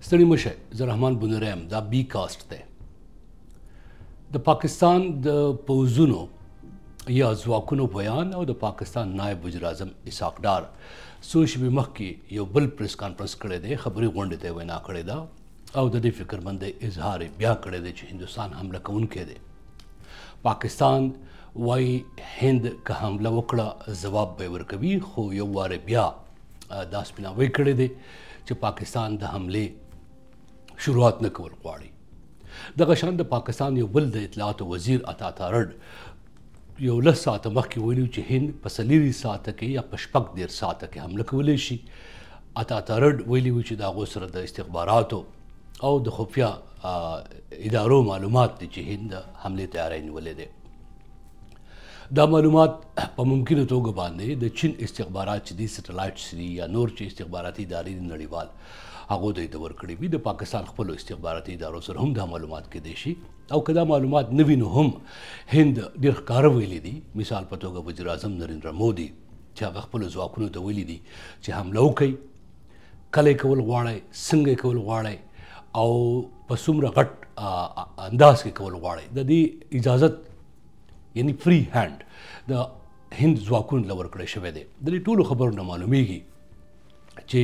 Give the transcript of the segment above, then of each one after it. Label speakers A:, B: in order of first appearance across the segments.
A: ستړي مشه زه رحمان بونریم دا بی کاسټ دی د پاکستان د پوځونو یا ځواکونو بیان او د پاکستان نایب وزیر اعظم اسحاق ډار څو شپې مخکې یو بل پریس کانفرنس کړی دی خبري غونډې ته وینا کړې ده او د دې فکرمندۍ اظهار بیا کړی دی چې هندوستان حمله کوونکی دی پاکستان وایي هند که حمله وکړه ځواب به ورکوي خو یو واره بیا دا سپیناوی کړی دی چې پاکستان د حملې شروعات نه کول غواړي دغه شان د پاکستان یو بل د اطلاعاتو وزیر عطا تارړ یو 10 ساعته مخکې ویلي چې هند په 4 ساعته کې یا په 10 ساعته کې حمله کولی شي عطا تارړ ویلي و چې د هغو سره د استخباراتو او د خفیه ادارو معلومات دي چې هند د حملې تیاری نیولی دی دا معلومات په ممکنه توګه باندې د چین استخبارات چې دي سټلایټس دي یا نور چې استخباراتي ادارې دي نړیوال هغو دوی ته ورکړي وي د پاکستان خپلو استخباراتي ادارو سره هم دا معلومات کیدای شي او که دا معلومات نه وي نو هم هند ډېر ښکاره ویلي دي مثال په توګه وزیر اعظم نریندرا مودي چې هغه خپلو ځواکونو ته ویلي دي چې حمله وکړئ کله یې کول غواړئ څنګه یې کول غواړئ او په څومره غټ انداز کې کول غواړئ د دې اجازت یعنی فری هینډ د هند ځواکونو له ورکړی شوی دی د دې ټولو خبرو نه معلومیږي چې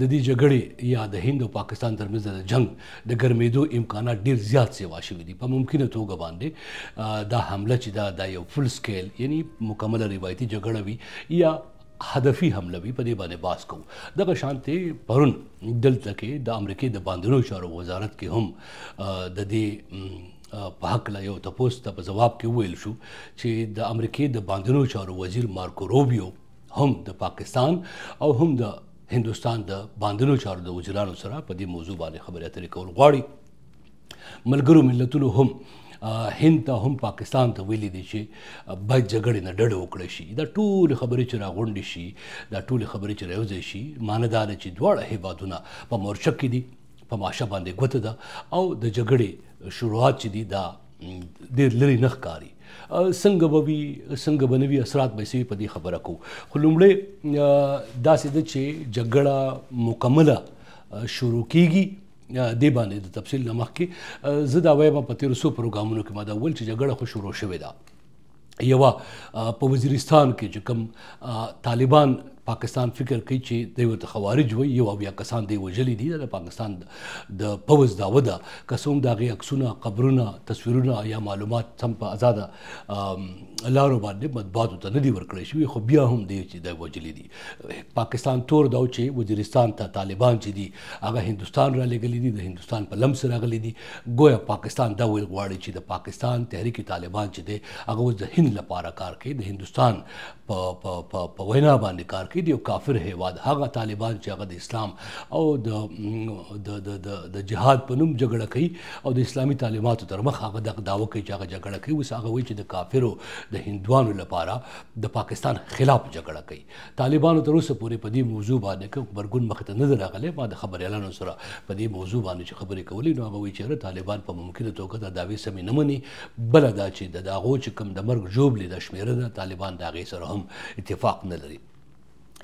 A: د دې جګړې یا د هند او پاکستان ترمنځ د جنگ د ګرمېدو امکانات ډېر زیات سیوا شوي دي په ممکنه توګه باندې دا حمله چې دا یو فل سکیل یعنی مکمله روایتي جګړه وي یا هدفي حمله وي په دې باندې بحث کوو دغه شانتې پرون دلته کې د امریکې د باندنیو چارو وزارت کې هم د دې په هکله یو تپوس ته په ځواب کې وویل شو چې د امریکې د باندنیو چارو وزیر مارکو روبیو هم د پاکستان او هم د هندوستان د باندنیو چارو د وزیرانو سره په دې موضوع باندې خبرې اترې کول غواړي ملګرو ملتونو هم هند ته هم پاکستان ته ویلي دي چې باید جګړې نه ډډه وکړی شي دا ټولې خبرې چې راغونډې شي دا ټولې خبرې چې راوځی شي معنی دا ده چې دواړه هیوادونه په مورچه کې دي په ماشه باندې ګوته ده او د جګړې شروعات چې دي دا ډېر لرې نه ښکاري څنګه به وي څنګه به نه وي اثرات به یې په دې خبره کوو خو لومړی داسې ده چې جګړه مکمله شروع کیږي دې باندې د تفصیل نه مخکې زه دا وایم په تېرو څو پروګرامونو کې ما دا وویل چې جګړه خو شروع شوې ده یوه په وزیرستان کې چې کوم طالبان پاکستان فکر کوي چې دوی ورته خوارج وایي یو اویا کسان دوی وژلي دي د پاکستان د پوځ دعوه ده که څه هم د هغې عکسونه قبرونه تصویرونه یا معلومات سم په ازاده لارو باندې مطبوعاتو ته نه دي ورکړی شوي خو بیا هم دی چې دوی وژلي دي پاکستان تور دا چې وزیرستان ته طالبان چې دي هغه هندوستان را لېږلي دي د هندوستان په لمس راغلي دي ګویا پاکستان دا ویل غواړي چې د پاکستان تحریک طالبان چې دی هغه اوس د هند لپاره کار کوي د هندوستان په وینا باندې کار کوي د یو کافر هیواد هغه طالبان چې هغه د اسلام او د جهاد په نوم جګړه کوي او د اسلامي تعلیماتو تر مخ هغه دغه دعوه کوي چې هغه جګړه کوي اوس هغه وایي چې د کافرو د هندوانو لپاره د پاکستان خلاف جګړه کوي طالبانو تر اوسه پورې په دې موضوع باندې که غبرګون مخې ته نه دی راغلی ما د خبریالانو سره په دې موضوع باندې چې خبرې کولې نو هغه وایي چې طالبان په ممکنه توګه دا دعوې سمې نه مني بله دا چې د هغو چې کوم د مرګ ژوبلې د شمېره ده طالبان د هغې سره هم اتفاق نه لري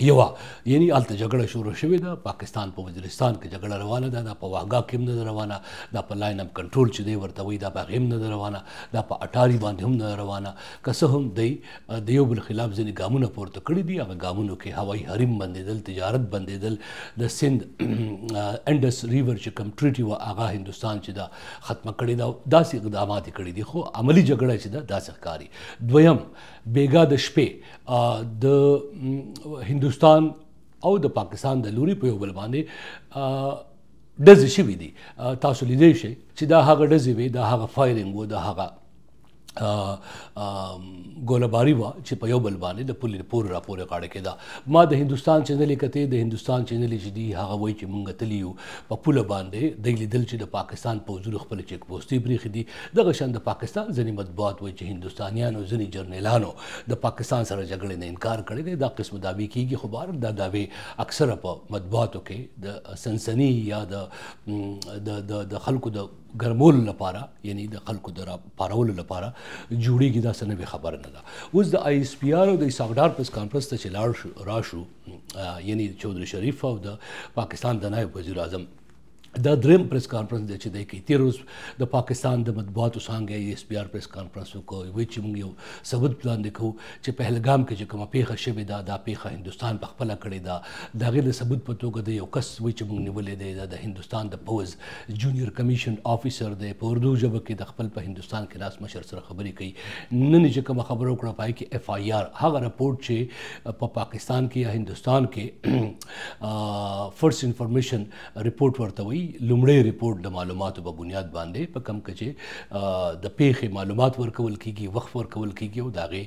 A: یوه یعنی هلته جګړه شروع شوې ده پاکستان په وزیرستان کې جګړه روانه ده دا په واهګا کې هم نه ده روانه دا په لاین اپ کنټرول چې دی ورته وایي دا په هغې هم نه ده روانه دا په اټاري باندې هم نه ده روانه که څه هم دی د یو بل خلاف ځینې ګامونه پورته کړي دي هغه ګامونو کې هوایي حریم بندېدل تجارت بندېدل د سند انډس ریور چې کوم ټریټي وه هغه هندوستان چې دا ختمه کړې ده داسې اقدامات یې کړي دي خو عملي جګړه چې ده داسې ښکاري دویم بیګا د شپې د هندوستان او د پاکستان د لوري په یو بل باندې ډزې شوي دي تاسو لیدی شئ چې دا هغه ډزې وې دا هغه فایرنګ و دا هغه ګولهباري وه چې په یو بل باندې د پولې پورې راپورې غاړه کې ده ما د هندوستان چینل یې کتې د هندوستان چینل چې دي هغه وایي چې مونږ تللي یو په پوله باندې دوی لیدل چې د پاکستان پوځونو خپلې چیک پوسټې پرېښي دي دغه شان د پاکستان ځینې مطبوعات وایي چې هندوستانیانو ځینې جرنیلانو د پاکستان سره جګړې نه انکار کړی دی دا قسم دعوې کېږي خو بهر دا دعوې اکثره په مطبوعاتو کې د سنسني یا د خلکو د ګرمولو لپاره یعنی د خلکو د راپارولو لپاره جوړیږي دا څه نوې خبره نه ده اوس د آی ایس پی آر او د اسحاق ډار پریس کانفرنس ته چې راشو یعنی چودھری شریف او د پاکستان د نایب وزیر اعظم دا دریم پریس کانفرنس دی چې دی کوي. تېره ورځ د پاکستان د مطبوعاتو څانګې SPR پریس کانفرنس وکړ، وایي چې موږ یو ثبوت وړاندې کوو چې پهلګام کې چې کومه پیښه شوې ده دا پیښه هندوستان په خپله کړې ده. د هغې د ثبوت په توګه د یو کس وایي چې موږ نیولی دی، دا د هندوستان د پوځ جونیئر کمیشن آفیسر دی، په اردو ژبه کې د خپل په هندوستان کې لاس مشر سره خبرې کوي. نن چې کومه خبره وکړه پای کې FIR هغه رپورټ چې په پاکستان کې یا هندوستان کې فرست انفارمیشن رپورټ ورته وایي، لومړی رپورټ د معلوماتو په بنیاد باندې په کم چې د پیښې معلومات ورکول کیږي، وخت ورکول کیږي او د هغې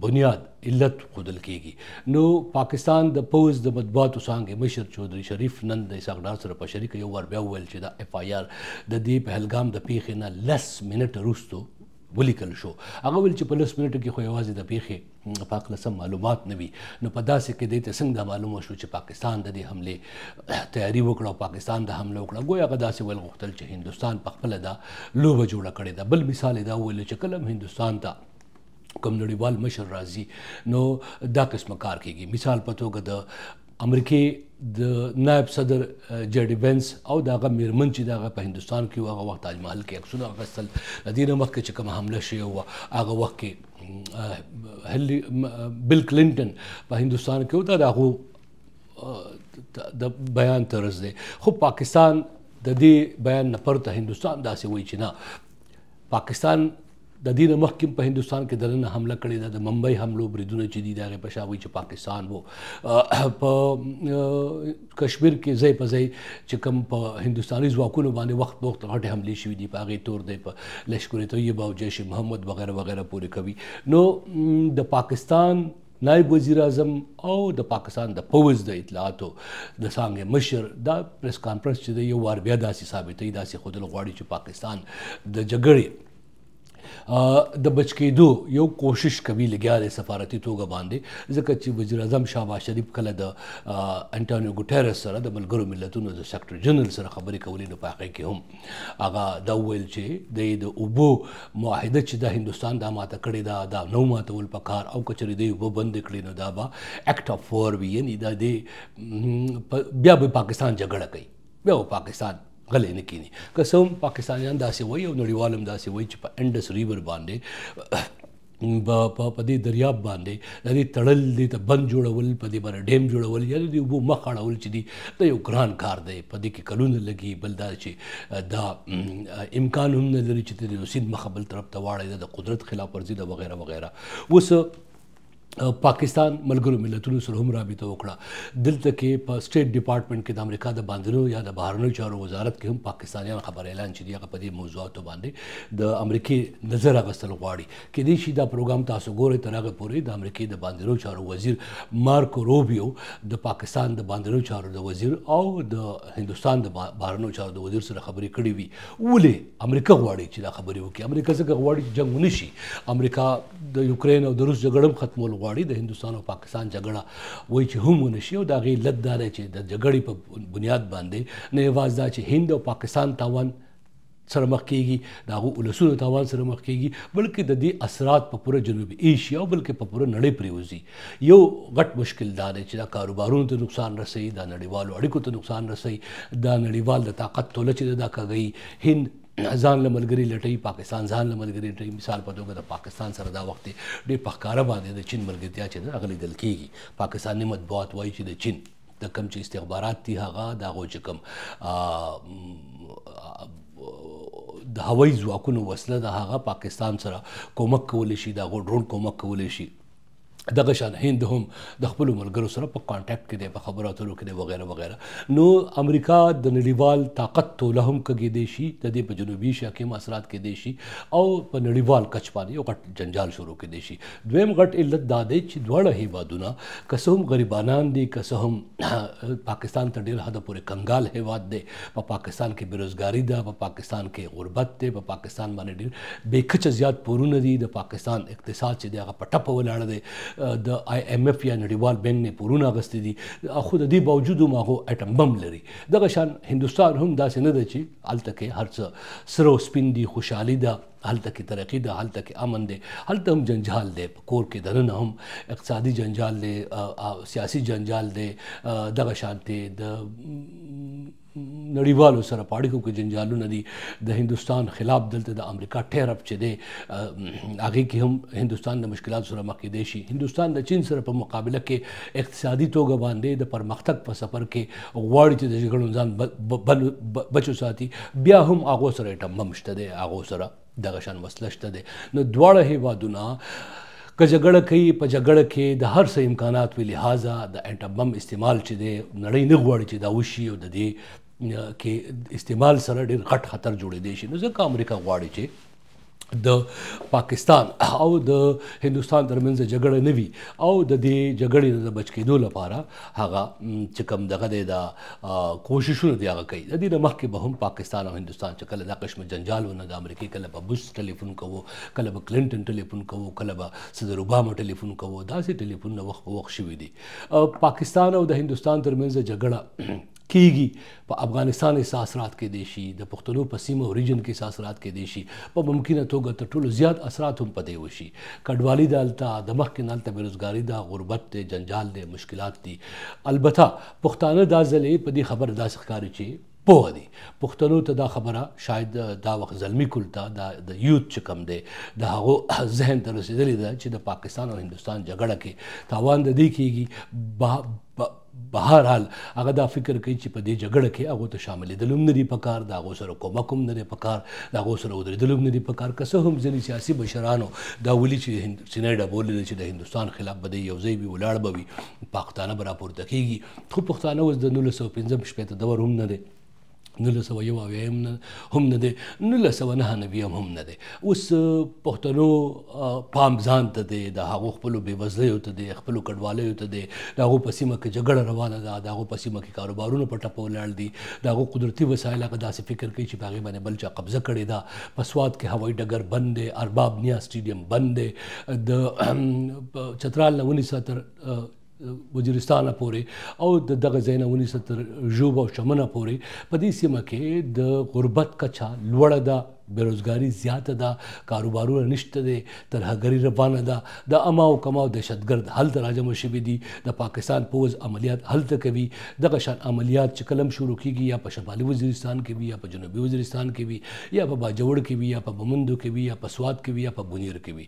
A: بنیاد علت ښودل کیږي. نو پاکستان د پوځ د مطبوعاتو څانګې مشر چودھری شریف نن د اسحاق ډار سره په شریکه یو وار بیا وویل چې دا FIR د دې پهلګام د پیښې نه لس منټه وروستو ولیکل شو. هغه ویل چې په لس منټو کې خو یوازې د پیښې په هکله سم معلومات نه وي. نو په داسې کې دی ته څنګه دا معلومه شو چې پاکستان د دې حملې تیاري وکړه او پاکستان د حمله وکړه؟ ګویا هغه داسې ویل غوښتل چې هندوستان په خپله دا لوبه جوړه کړې ده. بل مثال یې دا وویل چې کله هم هندوستان ته کوم نړیوال مشر راځي نو دا قسمه کار کیږي. مثال په توګه د امریکې د نائب صدر جیډي وینس او د هغه میرمن چې د هغه په هندوستان کې هغه وخت تاج محل کې عکسونه اخیستل، د دې نه مخکې چې کومه حمله شوې وه هغه وخت کې بل کلنټن په هندوستان کې و، دا د هغو د بیان طرز دی. خو پاکستان د دې بیان نه پرته هندوستان داسې وایي چې نه، پاکستان د دې نه مخکې په هندوستان کې دننه حمله کړې ده. د ممبئی حملو بریدونه چې دي د هغې په شا وایي چې پاکستان و. په کشمیر کې ځای په ځای چې کوم په هندوستاني ځواکونو باندې وخت په وخت غټې حملې شوي دي، په هغې تور دی په لشکر طیبه او جیش محمد وغیره وغیره پورې کوي. نو د پاکستان نائب وزیر اعظم او د پاکستان د پوځ د اطلاعاتو د څانګې مشر دا پریس کانفرنس چې دی یو وار بیا داسې ثابتوي، داسې ښودل غواړي چې پاکستان د جګړې د بچ کېدو یو کوشش کوي لګیا دی سفارتي توګه باندې، ځکه چې وزیر اعظم شهباز شریف کله د انټونیو ګوټیرس سره د ملګرو ملتونو د سیکرټري جنرال سره خبرې کولې، نو په هغې کې هم هغه دا وویل چې د اوبو معاهده چې د هندوستان دا ماته کړې ده دا نو ماتول پکار، او که چېرې دوی اوبه بندې کړي نو دا به ایکټ اف وار وي، یعنې دا د بیا به پاکستان جګړه کوي، بیا به پاکستان غلی نه کینی. که څه هم پاکستانیان داسې وایي او نړیوال هم داسې وایي چې په انډس ریور باندې په دې دریاب باندې د دې تړل، دې ته بند جوړول، په دې باندې ډیم جوړول یا د دې اوبو مخ اړول چې دي دا یو ګران کار دی، په دې کې کلونه لګي. بل دا چې دا امکان هم نه لري چې د سیند مخه بل طرف ته واړوي، د قدرت خلاف ورزي ده وغیره وغیره. اوس پاکستان ملګرو ملتونو سره هم رابطه وکړه. دلته کې په سټیټ ډپارټمنټ کې د امریکا د باندنیو یا د بهرنیو چارو وزارت کې هم پاکستانیان خبر اعلان چې دی هغه په دې موضوعاتو باندې د امریکې نظر اخیستل غواړي. کېدای شي دا پروګرام تاسو ګورئ تر هغه پورې د امریکې د باندنیو چارو وزیر مارکو روبیو د پاکستان د باندنیو چارو د وزیر او د هندوستان د بهرنیو چارو د وزیر سره خبرې کړې وي. ولې امریکا غواړي چې دا خبرې وکړي؟ امریکا ځکه غواړي چې جنګ ونه شي. امریکا د یوکرین او د روس جګړه هم ختمول غواړي، د هندوستان او پاکستان جګړه وایي چې هم ونه شي، او د هغې علت دا دی چې د جګړې په بنیاد باندې نه یوازې دا چې هند او پاکستان تاوان سره مخ کېږي، د هغو ولسونو تاوان سره مخ کېږي، بلکې د دې اثرات په پوره جنوبي ایشیا او بلکې په پوره نړۍ پرېوځي. یو غټ مشکل دا دی چې دا کاروبارونو ته نقصان رسوي، دا نړیوالو اړیکو ته نقصان رسوي، دا نړیوال د طاقت توله چې دا کږوي. هند ځان له ملګري لټوي، پاکستان ځان له ملګري لټوي. مثال په توګه د پاکستان سره دا وخت ډېر په ښکاره باندې د چین ملګرتیا چې ده هغه لیدل کېږي. پاکستاني مطبوعات وایي چې د چین د کوم چې استخبارات دي هغه د هغو چې کوم د هوایي ځواکونو وسله ده هغه پاکستان سره کومک کولی شي، د هغو ډرون کومک کولی شي. دغه شان هند هم د خپلو ملګرو سره په کانټیکټ کې دی، په خبرو اترو کې دی وغیره وغیره. نو امریکا د نړیوال طاقت توله هم کږېدی شي، د دې په جنوبي ایشیا کې هم اثرات کېدی شي او په نړیوال کچ باندې یو غټ جنجال شروع کېدی شي. دویم غټ علت دا دی چې دواړه هیوادونه که څه هم غریبانان دي، که څه هم پاکستان ته ډېر حده پورې کنګال هیواد دی، په پاکستان کې بېروزګاري ده، په پاکستان کې غربت دی، په پاکستان باندې ډېر بې کچه زیات پورونه دي، د پاکستان اقتصاد چې دی هغه په ټپه ولاړ دی، د IMF یا نړیوال بینک نه پورونه اخیستي دي، خو د دې باوجود هم هغه اټم بم لري. دغه شان هندوستان هم داسې نه ده چې هلته کې هر څه سره او سپین دي، خوشحالي ده، هلته کې ترقي ده، هلته کې امن دی، هلته هم جنجال دی، په کور کې دننه هم اقتصادي جنجال دی، سیاسي جنجال دی، دغه شانتې د نړیوالو سره په اړیکو کې جنجالونه دي د هندوستان خلاف دلته د امریکا ټیرف چې دی هغې کې هم هندوستان د مشکلاتو سره مخ کیدی شي. هندوستان د چین سره په مقابله کې اقتصادي توګه باندې د پرمختګ په سفر کې غواړي چې د جګړو ځان بچو ساتي، بیا هم هغو سره اټم بم شته دی، هغو سره دغه شان وسله شته دی. نو دواړه هیوادونه که جګړه کوي، په جګړه کې د هر څه امکانات وي، لہٰذا د اټم بم استعمال چې دی نړۍ نه غواړي چې دا وشي او د دې کې استعمال سره ډېر غټ خطر جوړېدی شي. نو ځکه امریکا غواړي چې د پاکستان او د هندوستان ترمنځ جګړه نه وي او د دې جګړې نه د بچ کېدو لپاره هغه چې کوم دغه دی دا کوششونه دی هغه کوي. د دې نه مخکې به هم پاکستان او هندوستان چې کله دا قسم جنجال ونه د امریکې کله به بش ټلیفون کوو، کله به کلینټن ټلیفون کوو، کله به صدر اوباما ټلیفون کوو، داسې ټلیفونونه وخت په وخت شوي دي. پاکستان او د هندوستان ترمنځ جګړه کیږي، په افغانستان اثرات کې دی شي، د پښتنو په سیمه او ریجن کې اثرات کې دی شي، په ممکنه توګه تر ټولو زیات اثرات هم په دې وشي. کډوالي د هلته د مخکې نه هلته بېروزګاري ده، غربت دی، جنجال دی، مشکلات دي. البته پښتانه دا ځلې په دې خبره داسې ښکاري چې پوه دي. پښتنو ته دا خبره شاید دا وخت زلمی کل ته د یوت چې کوم دی د هغو ذهن ته رسېدلې ده چې د پاکستان او هندوستان جګړه کې تاوان د دې کېږي. بهر حال هغه دا فکر کوي چې په دې جګړه کې هغو ته شاملېدل هم نه دي پکار، د هغو سره کومک هم نه دی پکار، د هغو سره ودرېدل هم نه دي پکار. که څه هم ځینې سیاسي مشرانو دا ولي چې سینه ډبولې ده چې د هندوستان خلاف به دی یو ځای وي، ولاړ به وي، پښتانه به راپورته کېږي. خو پښتانه اوس د 1915 دور هم نه دی، 1901 هم نه دی، 1999 هم نه دی. اوس پښتنو پام ځان ته دی، د هغو خپلو بېوزلیو ته دی، خپلو کډوالیو ته دی، د هغو په سیمه کې جګړه روانه ده، د هغو په سیمه کې کاروبارونه په ټپه ولاړ دي، د هغو قدرتي وسایل هغه داسې فکر کوي چې په هغې باندې بل چا قبضه کړې ده. په سوات کې هوایي ډګر بند دی، ارباب نیاز سټیډیم بند دی، د چترال نه ونیسه تر وزیرستانه پورې او د دغه ځای نه ونیسه تر ژوب او چمنه پورې په دې سیمه کې د غربت کچه لوړه ده، بېروزګاري زیاته ده، کاروبارونه نشته دی، ترهګري روانه ده، د اما او کما او دهشتګرد هلته راجمع شوي دي، د پاکستان پوځ عملیات هلته کوي. دغه شان عملیات چې کله هم شروع کېږي یا په شمالي وزیرستان کې وي یا په جنوبي وزیرستان کې وي یا په باجوړ کې وي یا په بمندو کې وي یا په سوات کې وي یا په بونیر کې وي.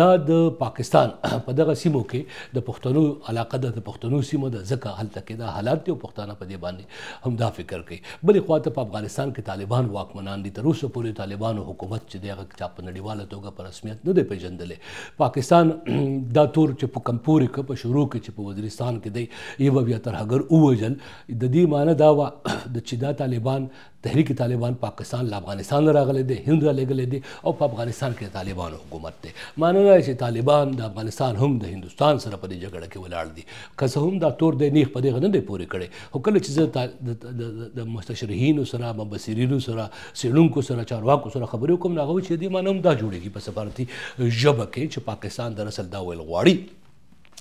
A: دا د پاکستان په دغه سیمو کې د پښتنو علاقه ده، د پښتنو سیمه ده، ځکه هلته کې دا حالات دي او پښتانه په دې باندې هم دا فکر کوي. بلې خواته په افغانستان کې طالبان واکمنان دي، تر اوسه پورې طالبانو حکومت چې دی هغه چا په نړیواله توګه په رسمیت نه دی پیژندلی. پاکستان دا تور چې په کم پورې که په شروع کې چې په وزیرستان کې دی یو بیا ترهګر ووژل، د دې معنی دا وه چې دا طالبان تحریک طالبان پاکستان له افغانستان راغلی دی، هند را لېږلی دی او په افغانستان کې د طالبانو حکومت دی. معنی دا چې طالبان د افغانستان هم د هندوستان سره په دې جګړه کې ولاړ دي. که څه هم دا تور دی نیغ په دغه نه دی پورې کړی، خو کله چې زه د مستشرحینو سره، مبصرینو سره، څېړونکو سره، چارواکو سره خبرې وکړم، نو هغه وایي چې دې معنی هم دا جوړېږي په سفارتي ژبه کې چې پاکستان دراصل دا ویل غواړي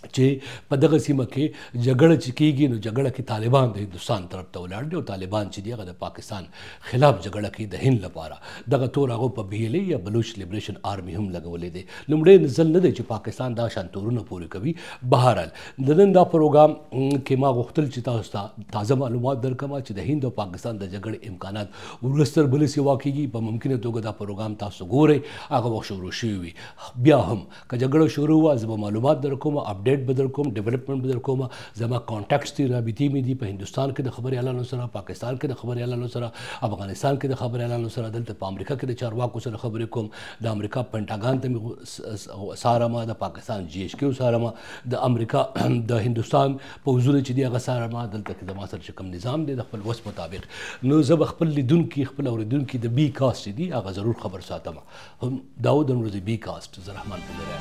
A: چې په دغه سیمه کې جګړه چې کېږي نو جګړه کې طالبان د هندوستان طرف ته ولاړ دي او طالبان چې دي هغه د پاکستان خلاف جګړه کوي د هند لپاره. دغه تور هغو په BLA یا بلوچ لیبریشن آرمي هم لګولی دی. لومړی ځل نه دی چې پاکستان دا شان تورونه پورې کوي. بهرحال د نن دا پروګرام کې ما غوښتل چې تاسو ته تازه معلومات درکړم چې د هند او پاکستان د جګړې امکانات ورستر بلې سیوا کېږي. په ممکنه توګه دا پروګرام تاسو ګورئ، هغه وخت شروع شوي وي. بیا هم که جګړه شروع وه زه به معلومات درکوم، اپډیټ به در کوم، ډیولپمنٹ به در کوم. زما کانټیکټس دي، رابطې مې دي په هندوستان کې د خبري اعلانو سره، پاکستان کې د خبري اعلانو سره، افغانستان کې د خبري اعلانو سره، دلته په امریکا کې د چارواکو سره خبرې کوم. د امریکا پنټاګان ته مې څارم، د پاکستان GHQ څارم، د امریکا د هندوستان پوځونه چې دي هغه څارم. دلته کې زما سره چې کوم نظام دی د خپل وس مطابق، نو زه به خپل لیدونکي، خپل اورېدونکي د بي کاسټ چې دي هغه ضرور خبر ساتم. داود امروزي بي کاسټ، زه رحمان بلره.